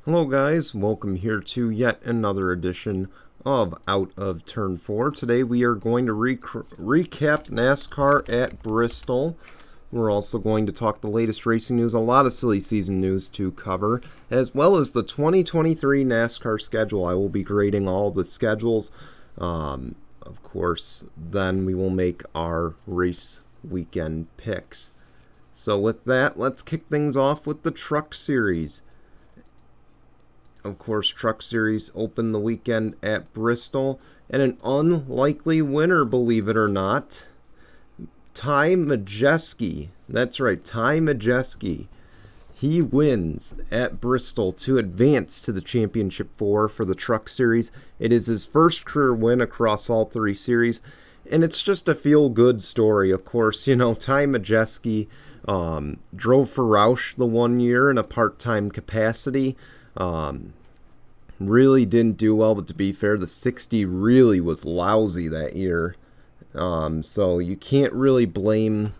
Hello guys, welcome here to yet another edition of Out of Turn 4. Today we are going to recap NASCAR at Bristol. We're also going to talk the latest racing news, a lot of silly season news to cover, as well as the 2023 NASCAR schedule. I will be grading all the schedules. Of course, then we will make our race weekend picks. So with that, let's kick things off with the Truck Series. Of course, Truck Series opened the weekend at Bristol, and an unlikely winner, believe it or not, Ty Majeski. That's right, Ty Majeski. He wins at Bristol to advance to the Championship 4 for the Truck Series. It is his first career win across all three series, and it's just a feel-good story. Of course, Ty Majeski drove for Roush the 1 year in a part-time capacity. Really didn't do well, but to be fair, the 60 really was lousy that year. So you can't really blame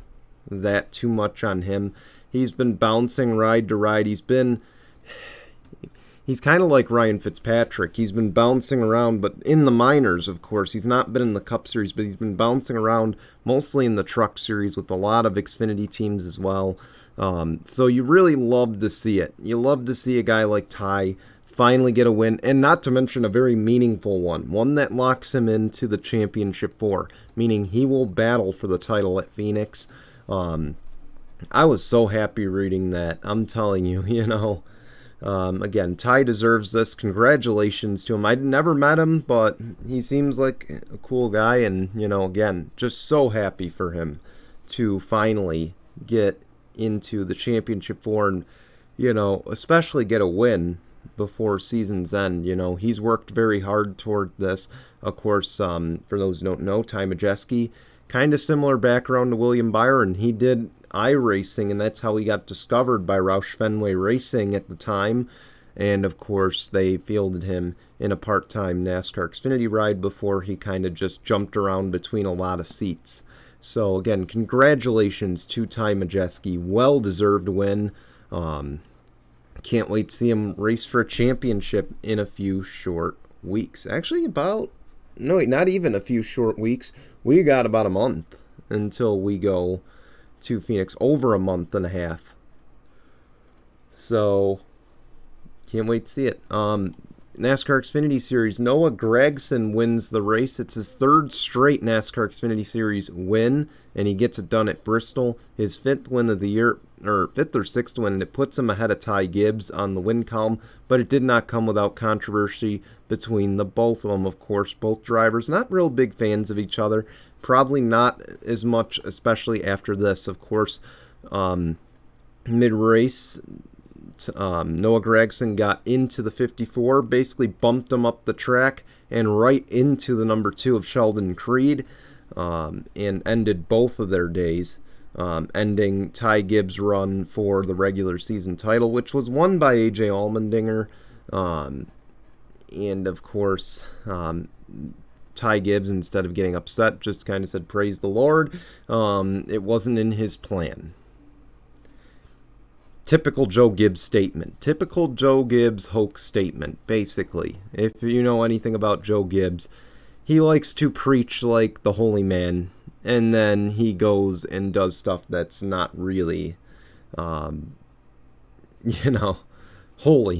that too much on him. He's been bouncing ride to ride. He's kind of like Ryan Fitzpatrick. He's been bouncing around, but in the minors, of course. He's not been in the Cup Series, but he's been bouncing around mostly in the Truck Series with a lot of Xfinity teams as well. So you really love to see it. You love to see a guy like Ty finally get a win, and not to mention a very meaningful one that locks him into the Championship 4, meaning he will battle for the title at Phoenix. I was so happy reading that. I'm telling you, again, Ty deserves this. Congratulations to him. I'd never met him, but he seems like a cool guy, and, again, just so happy for him to finally get into the Championship 4 and, especially get a win before season's end. He's worked very hard toward this. Of course, for those who don't know, Ty Majeski, kind of similar background to William Byron. He did iRacing, and that's how he got discovered by Roush Fenway Racing at the time. And of course, they fielded him in a part-time NASCAR Xfinity ride before he kind of just jumped around between a lot of seats. So again, congratulations to Ty Majeski. Well-deserved win. Can't wait to see him race for a championship in a few short weeks. Actually, not even a few short weeks. We got about a month until we go to Phoenix. Over a month and a half. So, can't wait to see it. NASCAR Xfinity Series, Noah Gragson wins the race. It's his third straight NASCAR Xfinity Series win, and he gets it done at Bristol. His fifth win of the year, or fifth or sixth win, and it puts him ahead of Ty Gibbs on the win column, but it did not come without controversy between the both of them. Of course, both drivers not real big fans of each other, probably not as much, especially after this. Of course, mid-race, Noah Gragson got into the 54, basically bumped him up the track and right into the number 2 of Sheldon Creed, and ended both of their days, ending Ty Gibbs' run for the regular season title, which was won by A.J. Allmendinger. And of course, Ty Gibbs, instead of getting upset, just kind of said, "Praise the Lord." It wasn't in his plan. Typical Joe Gibbs statement. Typical Joe Gibbs hoax statement, basically. If you know anything about Joe Gibbs, he likes to preach like the holy man, and then he goes and does stuff that's not really, holy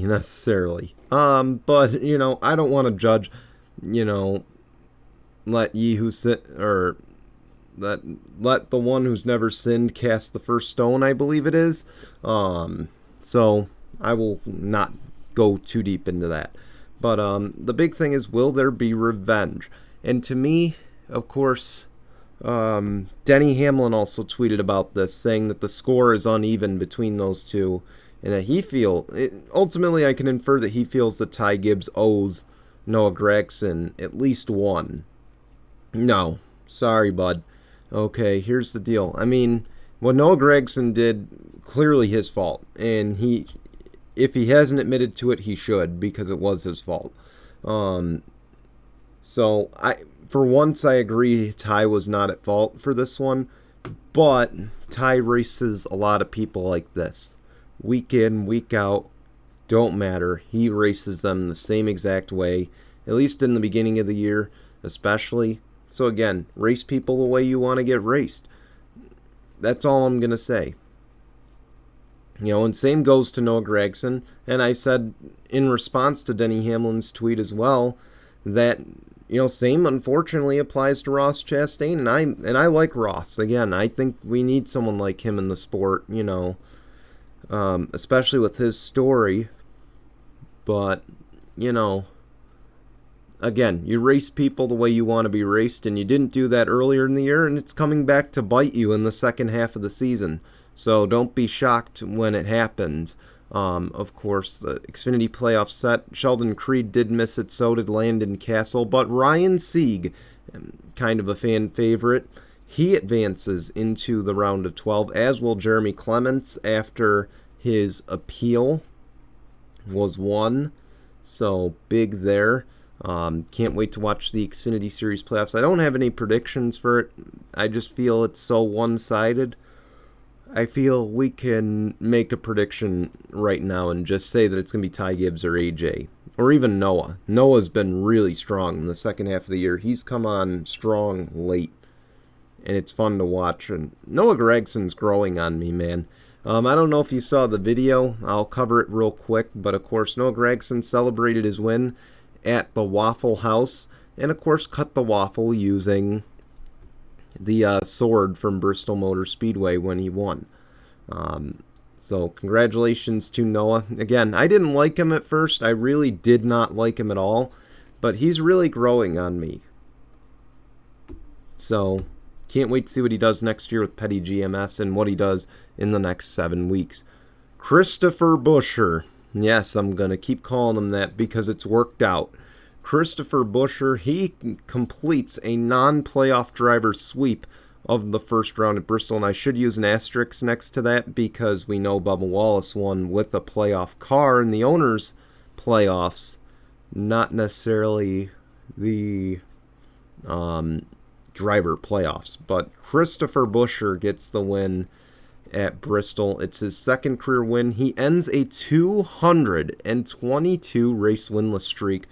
necessarily. But, I don't want to judge, let the one who's never sinned cast the first stone, I believe it is. So I will not go too deep into that. But the big thing is, will there be revenge? And to me, of course, Denny Hamlin also tweeted about this, saying that the score is uneven between those two, and that ultimately I can infer that he feels that Ty Gibbs owes Noah Gragson at least one. No, sorry, bud. Okay, here's the deal. I mean, what Noah Gragson did, clearly his fault. And if he hasn't admitted to it, he should, because it was his fault. So, for once, I agree Ty was not at fault for this one. But Ty races a lot of people like this. Week in, week out. don't matter. He races them the same exact way, at least in the beginning of the year, especially. So again, race people the way you want to get raced. That's all I'm going to say. And same goes to Noah Gragson. And I said in response to Denny Hamlin's tweet as well that, same unfortunately applies to Ross Chastain. And I like Ross. Again, I think we need someone like him in the sport, especially with his story. But, again, you race people the way you want to be raced, and you didn't do that earlier in the year, and it's coming back to bite you in the second half of the season. So don't be shocked when it happens. Of course, the Xfinity playoff set, Sheldon Creed did miss it, so did Landon Castle, but Ryan Sieg, kind of a fan favorite, he advances into the round of 12, as will Jeremy Clements after his appeal was won. So big there. Can't wait to watch the Xfinity Series playoffs. I don't have any predictions for it. I just feel it's so one-sided. I feel we can make a prediction right now and just say that it's going to be Ty Gibbs or AJ. Or even Noah. Noah's been really strong in the second half of the year. He's come on strong late. And it's fun to watch. And Noah Gragson's growing on me, man. I don't know if you saw the video. I'll cover it real quick. But, of course, Noah Gragson celebrated his win at the Waffle House. And, of course, cut the waffle using the sword from Bristol Motor Speedway when he won. So congratulations to Noah. Again, I didn't like him at first. I really did not like him at all. But he's really growing on me. So can't wait to see what he does next year with Petty GMS and what he does in the next 7 weeks. Christopher Buescher. Yes, I'm going to keep calling him that because it's worked out. Christopher Buescher, he completes a non-playoff driver sweep of the first round at Bristol, and I should use an asterisk next to that because we know Bubba Wallace won with a playoff car in the owners' playoffs, not necessarily the driver playoffs. But Christopher Buescher gets the win at Bristol. It's his second career win. He ends a 222 race winless streak.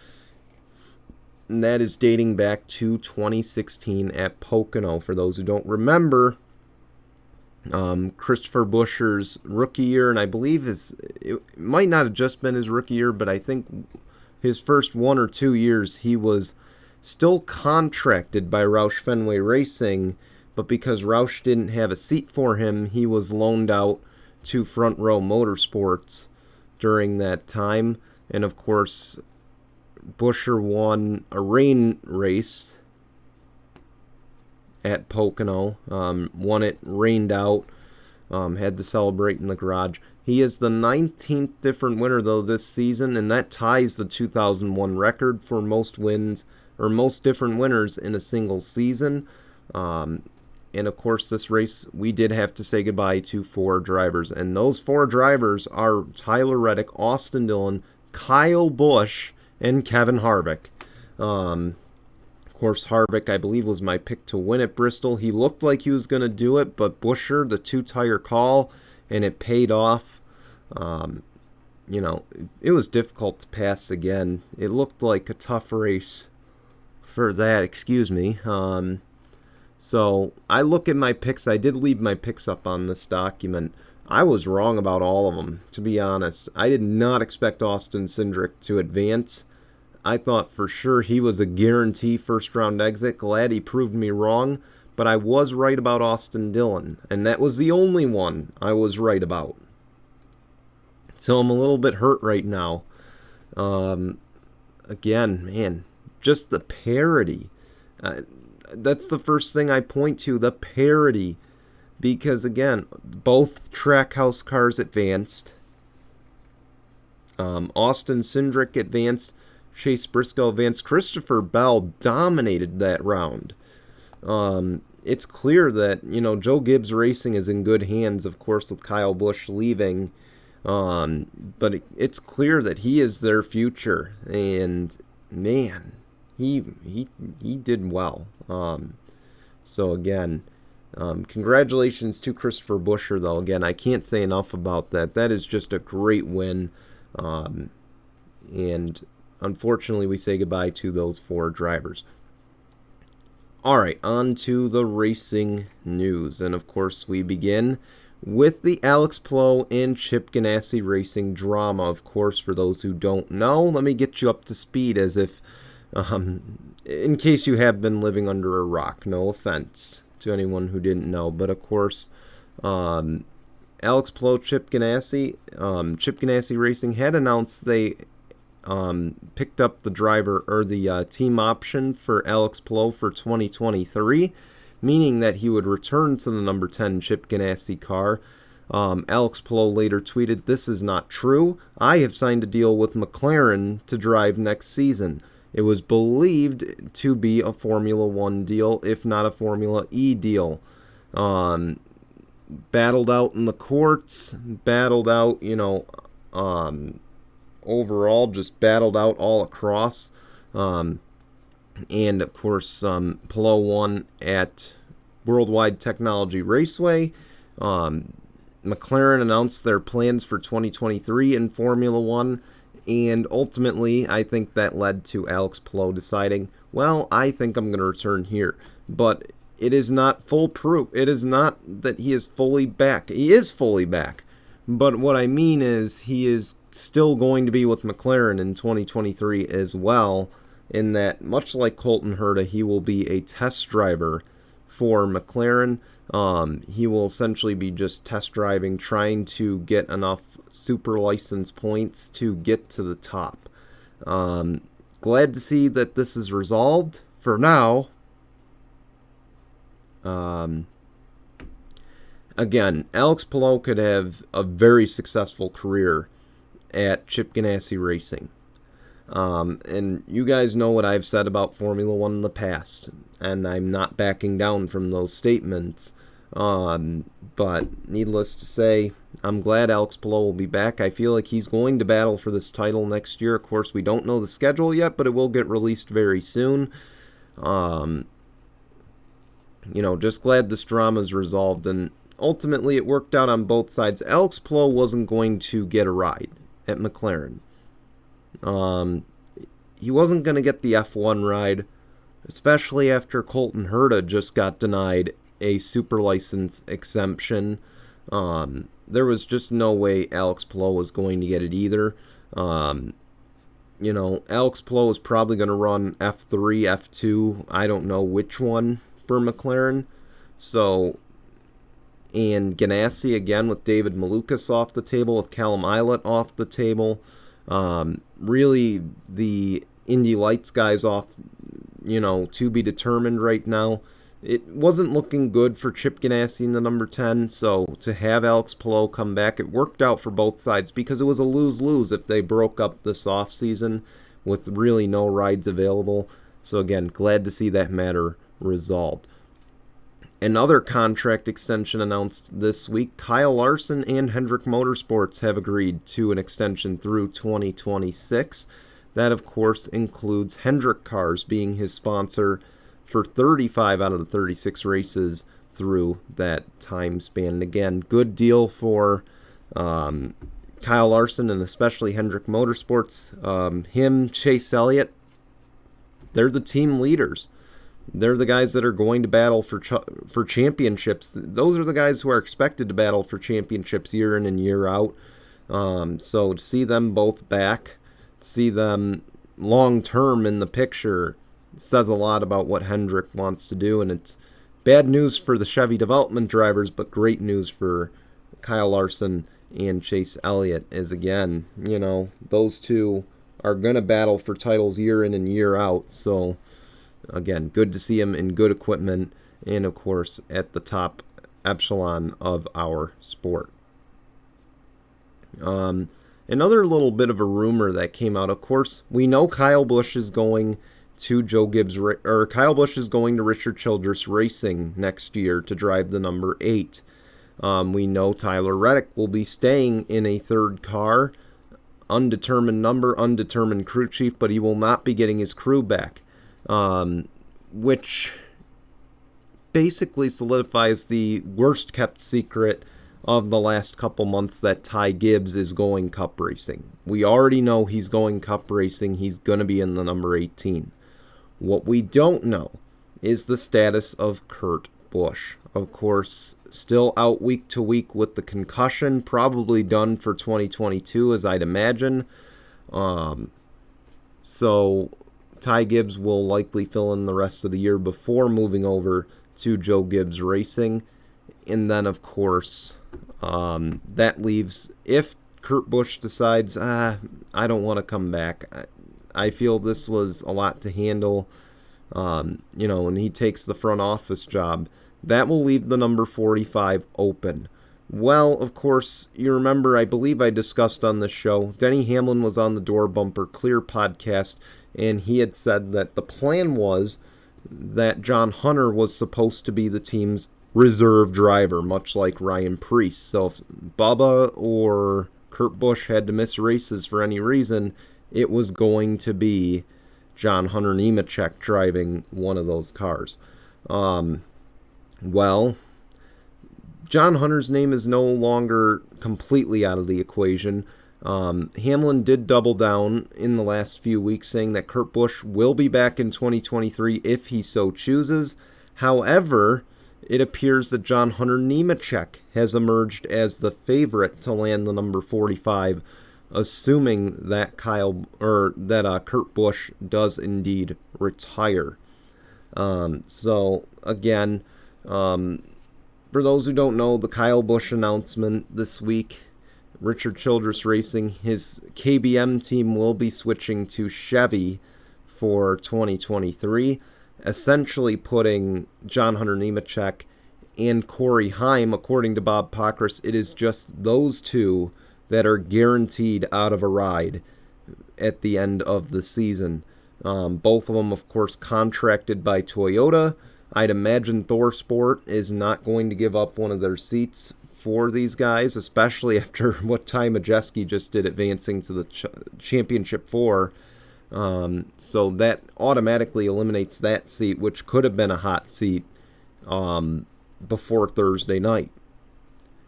And that is dating back to 2016 at Pocono. For those who don't remember, Christopher Buescher's rookie year, and I believe it might not have just been his rookie year, but I think his first 1 or 2 years he was still contracted by Roush Fenway Racing, but because Roush didn't have a seat for him, he was loaned out to Front Row Motorsports during that time. And of course, Buescher won a rain race at Pocono, won it, rained out, had to celebrate in the garage. He is the 19th different winner, though, this season, and that ties the 2001 record for most wins, or most different winners in a single season. And, of course, this race, we did have to say goodbye to 4 drivers, and those 4 drivers are Tyler Reddick, Austin Dillon, Kyle Busch, and Kevin Harvick. Of course, Harvick, I believe, was my pick to win at Bristol. He looked like he was going to do it, but Buescher, the 2-tire call, and it paid off. It was difficult to pass again. It looked like a tough race for that, excuse me. So I look at my picks. I did leave my picks up on this document. I was wrong about all of them, to be honest. I did not expect Austin Cindric to advance. I thought for sure he was a guarantee first-round exit. Glad he proved me wrong, but I was right about Austin Dillon, and that was the only one I was right about. So I'm a little bit hurt right now. Again, man, just the parity. That's the first thing I point to, the parity. Because, again, both Trackhouse cars advanced. Austin Cindric advanced. Chase Briscoe advanced. Christopher Bell dominated that round. It's clear that, Joe Gibbs Racing is in good hands, of course, with Kyle Busch leaving. But it's clear that he is their future. And, man, he did well. So, again... congratulations to Christopher Buescher, though. Again, I can't say enough about that. That is just a great win And unfortunately, we say goodbye to those 4 drivers. All right, on to the racing news. And of course, we begin with the Alex Palou and Chip Ganassi racing drama. Of course, for those who don't know, let me get you up to speed as if, in case you have been living under a rock. No offense to anyone who didn't know. But of course, Alex Palou, Chip Ganassi Racing had announced they picked up the driver or the team option for Alex Palou for 2023, meaning that he would return to the number 10 Chip Ganassi car. Alex Palou later tweeted, "This is not true. I have signed a deal with McLaren to drive next season. It was believed to be a Formula 1 deal, if not a Formula E deal." Battled out in the courts, battled out, overall, just battled out all across. And of course, Palou won at Worldwide Technology Raceway. McLaren announced their plans for 2023 in Formula 1. And ultimately, I think that led to Alex Palou deciding, well, I think I'm going to return here. But it is not foolproof. It is not that he is fully back. He is fully back. But what I mean is he is still going to be with McLaren in 2023 as well, in that, much like Colton Herta, he will be a test driver for McLaren. He will essentially be just test driving, trying to get enough super license points to get to the top. Glad to see that this is resolved for now. Again, Alex Palou could have a very successful career at Chip Ganassi Racing. And you guys know what I've said about Formula 1 in the past, and I'm not backing down from those statements. But needless to say, I'm glad Alex Palou will be back. I feel like he's going to battle for this title next year. Of course, we don't know the schedule yet, but it will get released very soon. Just glad this drama is resolved, and ultimately it worked out on both sides. Alex Palou wasn't going to get a ride at McLaren. He wasn't going to get the F1 ride, especially after Colton Herta just got denied a super license exemption. There was just no way Alex Palou was going to get it either. Alex Palou is probably going to run F3, F2, I don't know which one for McLaren. So, and Ganassi again with David Malukas off the table, with Callum Ilott off the table. Really, the Indy Lights guys off, to be determined right now. It wasn't looking good for Chip Ganassi in the number 10, so to have Alex Palou come back, it worked out for both sides because it was a lose-lose if they broke up this offseason with really no rides available. So again, glad to see that matter resolved. Another contract extension announced this week. Kyle Larson and Hendrick Motorsports have agreed to an extension through 2026. That, of course, includes Hendrick Cars being his sponsor for 35 out of the 36 races through that time span. And again, good deal for Kyle Larson and especially Hendrick Motorsports. Him, Chase Elliott, they're the team leaders. They're the guys that are going to battle for championships. Those are the guys who are expected to battle for championships year in and year out. So to see them both back, see them long-term in the picture, says a lot about what Hendrick wants to do. And it's bad news for the Chevy development drivers, but great news for Kyle Larson and Chase Elliott, as again, those two are going to battle for titles year in and year out. So again, good to see him in good equipment and, of course, at the top echelon of our sport. Another little bit of a rumor that came out, of course, we know Kyle Busch is going to Kyle Busch is going to Richard Childress Racing next year to drive the number 8. We know Tyler Reddick will be staying in a third car, undetermined number, undetermined crew chief, but he will not be getting his crew back. Which basically solidifies the worst kept secret of the last couple months that Ty Gibbs is going Cup racing. We already know he's going Cup racing. He's going to be in the number 18. What we don't know is the status of Kurt Busch. Of course, still out week to week with the concussion, probably done for 2022 as I'd imagine. So Ty Gibbs will likely fill in the rest of the year before moving over to Joe Gibbs Racing. And then, of course, that leaves, if Kurt Busch decides, I don't want to come back, I feel this was a lot to handle, and he takes the front office job, that will leave the number 45 open. Well, of course, you remember, I believe I discussed on this show, Denny Hamlin was on the Door Bumper Clear podcast, and he had said that the plan was that John Hunter was supposed to be the team's reserve driver, much like Ryan Preece. So if Bubba or Kurt Busch had to miss races for any reason, it was going to be John Hunter Nemechek driving one of those cars. Well, John Hunter's name is no longer completely out of the equation. Hamlin did double down in the last few weeks, saying that Kurt Busch will be back in 2023 if he so chooses. However, it appears that John Hunter Nemechek has emerged as the favorite to land the number 45, assuming that Kurt Busch does indeed retire. So again, for those who don't know, the Kyle Busch announcement this week, Richard Childress Racing, his KBM team will be switching to Chevy for 2023, essentially putting John Hunter Nemechek and Corey Heim, according to Bob Pockrass, it is just those two that are guaranteed out of a ride at the end of the season. Both of them, of course, contracted by Toyota. I'd imagine ThorSport is not going to give up one of their seats for these guys, especially after what Ty Majeski just did advancing to the Championship 4. So that automatically eliminates that seat, which could have been a hot seat before Thursday night.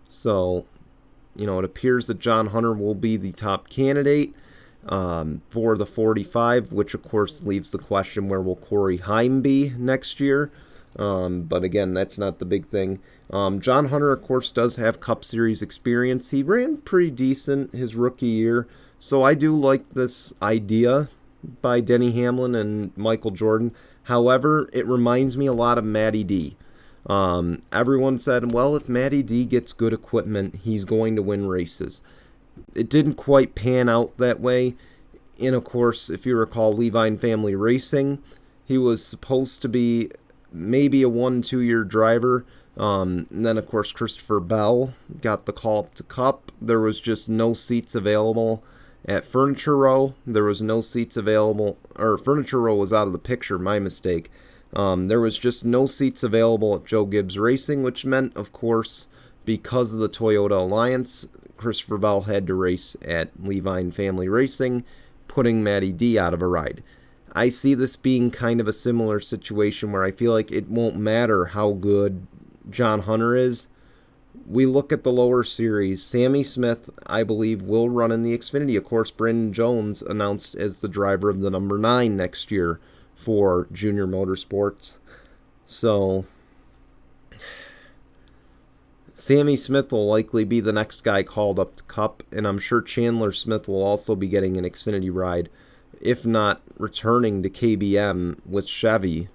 So, it appears that John Hunter will be the top candidate for the 45, which of course leaves the question, where will Corey Heim be next year? But again, that's not the big thing. John Hunter, of course, does have Cup Series experience. He ran pretty decent his rookie year. So I do like this idea by Denny Hamlin and Michael Jordan. However, it reminds me a lot of Matty D. Everyone said, well, if Matty D gets good equipment, he's going to win races. It didn't quite pan out that way. And of course, if you recall Levine Family Racing, he was supposed to be maybe a 1-2 year driver. And then, of course, Christopher Bell got the call up to Cup. There was just no seats available at Furniture Row. There was no seats available, or Furniture Row was out of the picture, my mistake. There was just no seats available at Joe Gibbs Racing, which meant, of course, because of the Toyota Alliance, Christopher Bell had to race at Levine Family Racing, putting Matty D out of a ride. I see this being kind of a similar situation where I feel like it won't matter how good John Hunter is. We look at the lower series. Sammy Smith, I believe, will run in the Xfinity. Of course, Brandon Jones announced as the driver of the number 9 next year for Junior Motorsports. So Sammy Smith will likely be the next guy called up to Cup, and I'm sure Chandler Smith will also be getting an Xfinity ride, if not returning to KBM with Chevy.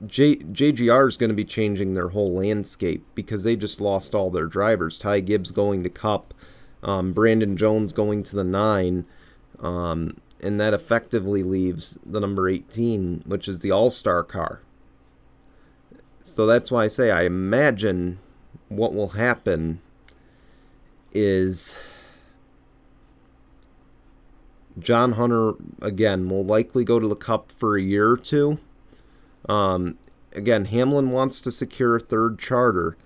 JGR is going to be changing their whole landscape because they just lost all their drivers. Ty Gibbs going to Cup, Brandon Jones going to the 9, and that effectively leaves the number 18, which is the All-Star car. So that's why I say I imagine what will happen is John Hunter, again, will likely go to the Cup for a year or two. Again, Hamlin wants to secure a third charter.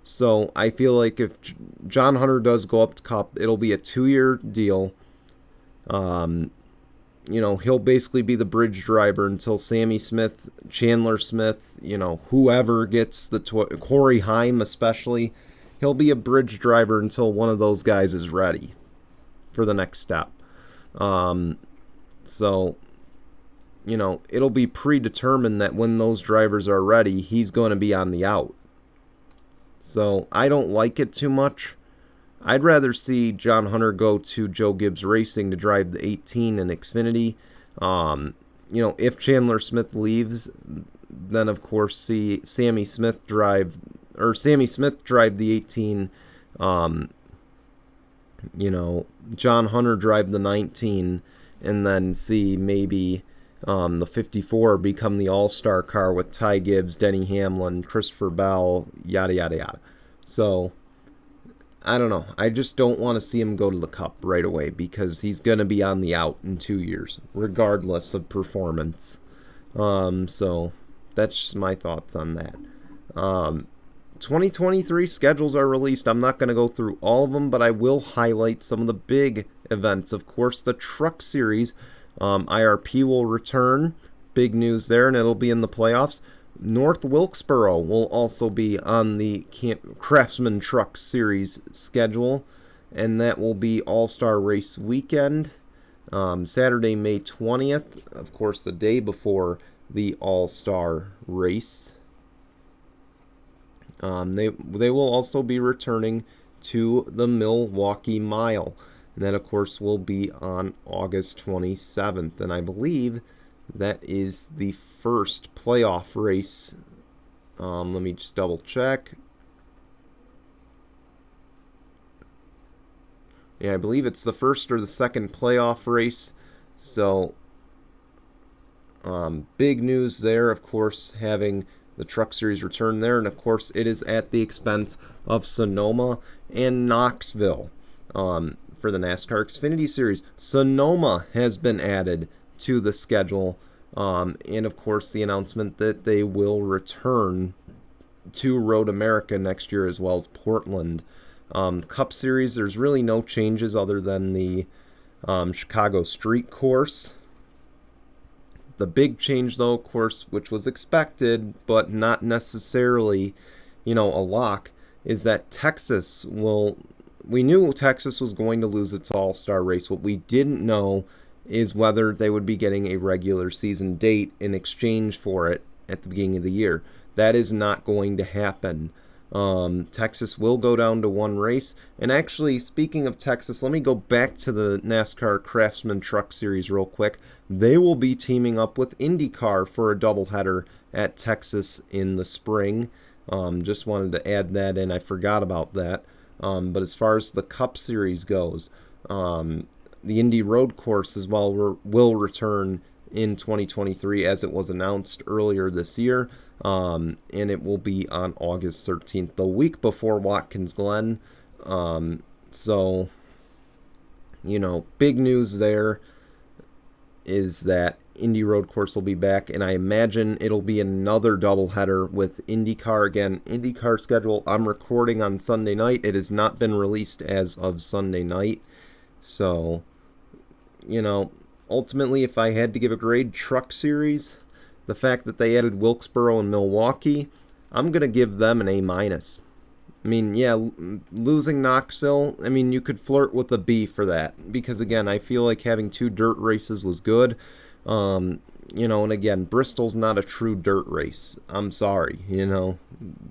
So I feel like if John Hunter does go up to Cup, it'll be a 2-year deal. He'll basically be the bridge driver until Sammy Smith, Chandler Smith, whoever gets the Corey Heim especially. He'll be a bridge driver until one of those guys is ready for the next step. So, it'll be predetermined that when those drivers are ready, he's going to be on the out. So I don't like it too much. I'd rather see John Hunter go to Joe Gibbs Racing to drive the 18 in Xfinity. If Chandler Smith leaves, then of course see Sammy Smith drive the 18. John Hunter drive the 19, and then see maybe the 54 become the all-star car with Ty Gibbs, Denny Hamlin, Christopher Bell, yada, yada, yada. So, I don't know. I just don't want to see him go to the Cup right away because he's going to be on the out in 2 years, regardless of performance. So, that's just my thoughts on that. 2023 schedules are released. I'm not going to go through all of them, but I will highlight some of the big events. Of course, the Truck Series. IRP will return. Big news there, and it'll be in the playoffs. North Wilkesboro will also be on the Craftsman Truck Series schedule, and that will be All-Star Race Weekend, Saturday, May 20th, of course, the day before the All-Star Race. They will also be returning to the Milwaukee Mile. And that, of course, will be on August 27th. And I believe that is the first playoff race. Let me just double check. Yeah, I believe it's the first or the second playoff race. So, big news there, of course, having the Truck Series return there. And, of course, it is at the expense of Sonoma and Knoxville. For the NASCAR Xfinity Series, Sonoma has been added to the schedule, and of course the announcement that they will return to Road America next year as well as Portland. Cup Series, there's really no changes other than the Chicago Street Course. The big change, though, of course, which was expected but not necessarily, a lock, is that Texas will. We knew Texas was going to lose its all-star race. What we didn't know is whether they would be getting a regular season date in exchange for it at the beginning of the year. That is not going to happen. Texas will go down to one race. And actually, speaking of Texas, let me go back to the NASCAR Craftsman Truck Series real quick. They will be teaming up with IndyCar for a doubleheader at Texas in the spring. Just wanted to add that in. I forgot about that. But as far as the Cup Series goes, the Indy Road Course as well will return in 2023 as it was announced earlier this year, and it will be on August 13th, the week before Watkins Glen. So, big news there is that Indy Road Course will be back, and I imagine it'll be another doubleheader with IndyCar. Again, IndyCar schedule, I'm recording on Sunday night. It has not been released as of Sunday night. So, ultimately, if I had to give a grade, Truck Series, the fact that they added Wilkesboro and Milwaukee, I'm going to give them an A-. I mean, yeah, losing Knoxville, I mean, you could flirt with a B for that. Because, again, I feel like having 2 dirt races was good. And again, Bristol's not a true dirt race. I'm sorry,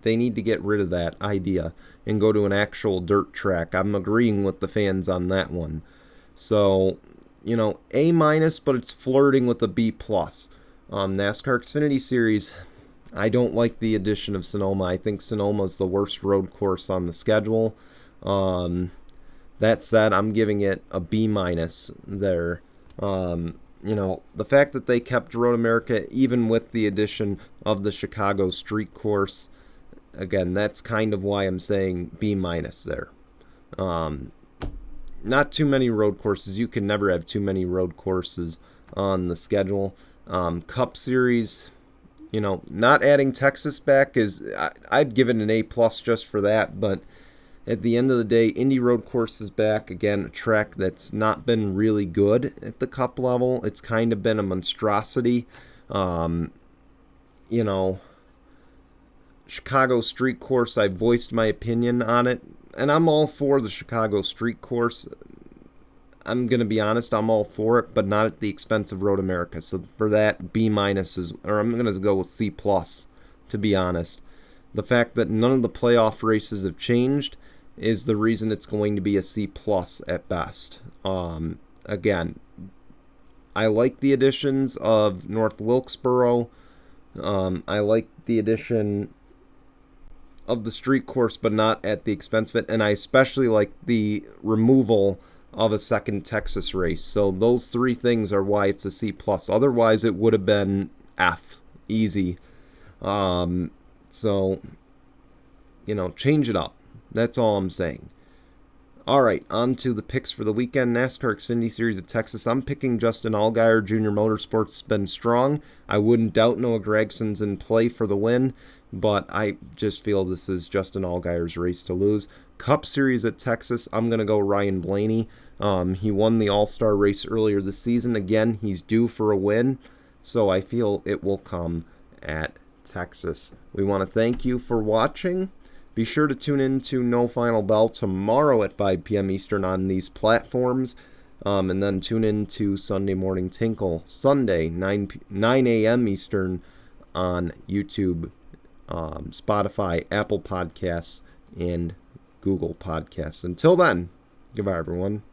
They need to get rid of that idea and go to an actual dirt track. I'm agreeing with the fans on that one. So, A-, but it's flirting with a B+. NASCAR Xfinity Series, I don't like the addition of Sonoma. I think Sonoma's the worst road course on the schedule. That said, I'm giving it a B- there. The fact that they kept Road America even with the addition of the Chicago Street Course, again, that's kind of why I'm saying B- there. Not too many road courses. You can never have too many road courses on the schedule. Cup Series, not adding Texas back is, I'd give it an A+ just for that, but at the end of the day, Indy Road Course is back. Again, a track that's not been really good at the Cup level. It's kind of been a monstrosity. You know, Chicago Street Course, I voiced my opinion on it, and I'm all for the Chicago Street Course. I'm going to be honest, I'm all for it, but not at the expense of Road America. So for that, B- is, or I'm going to go with C+, to be honest. The fact that none of the playoff races have changed is the reason it's going to be a C+ at best. Again, I like the additions of North Wilkesboro. I like the addition of the street course, but not at the expense of it. And I especially like the removal of a second Texas race. So those three things are why it's a C+. Otherwise, it would have been F. Easy. So, change it up. That's all I'm saying. All right, on to the picks for the weekend. NASCAR Xfinity Series at Texas. I'm picking Justin Allgaier. Junior Motorsports has been strong. I wouldn't doubt Noah Gragson's in play for the win, but I just feel this is Justin Allgaier's race to lose. Cup Series at Texas, I'm going to go Ryan Blaney. He won the All-Star race earlier this season. Again, he's due for a win, so I feel it will come at Texas. We want to thank you for watching. Be sure to tune in to No Final Bell tomorrow at 5 p.m. Eastern on these platforms. And then tune in to Sunday Morning Tinkle, Sunday, 9 a.m. Eastern on YouTube, Spotify, Apple Podcasts, and Google Podcasts. Until then, goodbye, everyone.